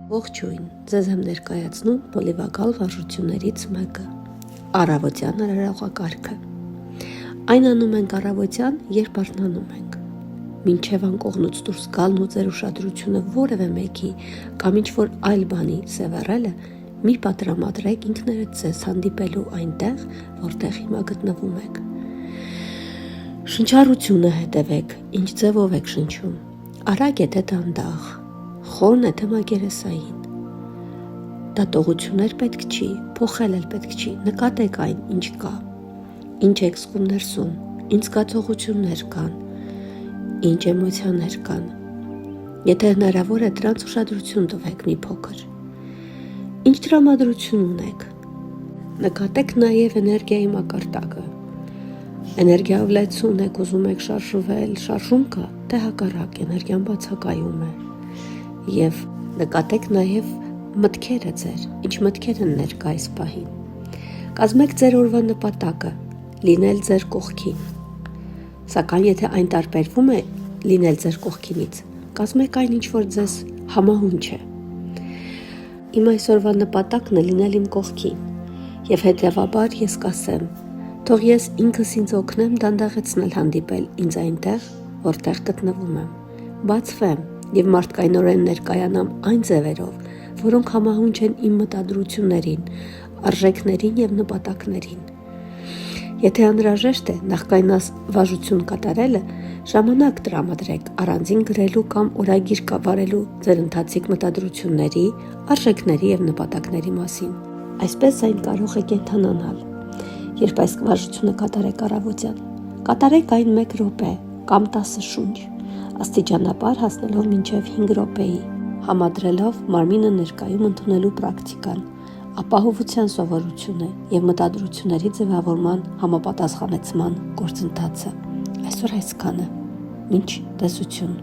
Ողջույն, ձեզ եմ ներկայացնում պոլիվագալ վարժություններից մեկը՝ առավոտյան արարողակարգը։ Այն անում ենք առավոտյան, երբ արթնանում ենք։ Մինչև անկողնուց դուրս գալն ու ձեր ուշադրությունը որևէ մեկի կամ ինչ-որ այլ բանի սևեռելը, մի պատրամադրեք ինքներդ ձեզ հանդիպելու այնտեղ, որտեղ հիմա գտնվում եք։ Շնչառությունը հետևեք, ինչ ձևով եք շնչում։ Արագ է թե դանդաղ, խորն է թե մակերեսային։ Դատողություններ պետք չի, փոխել էլ պետք չի, նկատեք այն, ինչ կա, ինչ եք զգում ներսում, ինչ զգացողություններ կան, ինչ էմոցիաներ կան։ Եթե հնարավոր է, դրանց ուշադրություն տվեք մի փոքր։ Ինչ տրամադրություն ունեք։ Նկատեք նաև էներգիայի մակարդակը։ Էներգիայով լեցուն եք, ուզում եք շարժվել, շարժում կա, թե հակառակ, էներգիան բացակայում է։ Եվ նկատեք նաև մտքերը ձեր, ինչ մտքեր են ներկա այս պահին։ Կազմեք ձեր օրվա նպատակը, լինել ձեր կողքին։ Սակայն եթե այն տարբերվում է լինել ձեր կողքինից, կազմեք այն, ինչ որ ձեզ համահունչ է։ Իմ այսօրվա նպատակն է լինել իմ կողքին, եւ հետեւաբար ես կասեմ, թող ես ինքս ինձ օգնեմ դանդաղեցնել հանդիպել ինձ այնտեղ, որտեղ գտնվում եմ, բացվեմ եւ մարդկայնորեն ներկայանամ այն ձևերով, որոնք համահունչ են իմ մտադրություններին, արժեքներին եւ նպատակներին։ Եթե անհրաժեշտ է նախքան վարժություն կատարելը, ժամանակ տրամադրեք առանձին գրելու կամ օրագիր կավարելու ձեր ընթացիկ մտադրությունների, արժեքների եւ նպատակների մասին։ Այսպես այն կարող է կենթանանալ։ Երբ այս վարժությունը կատարեք առավոտյան, կատարեք այն 1 րոպե կամ 10 շունչ, աստիճանաբար հասնելով մինչև 5 րոպեի, համադրելով մարմինը ներկայում ընդունելու պրակտիկան, ապահովության սովորությունը եւ մտադրությունների ձևավորման համապատասխանեցման գործընթացը։ Այսօր այսքանը։ Մինչ տեսություն։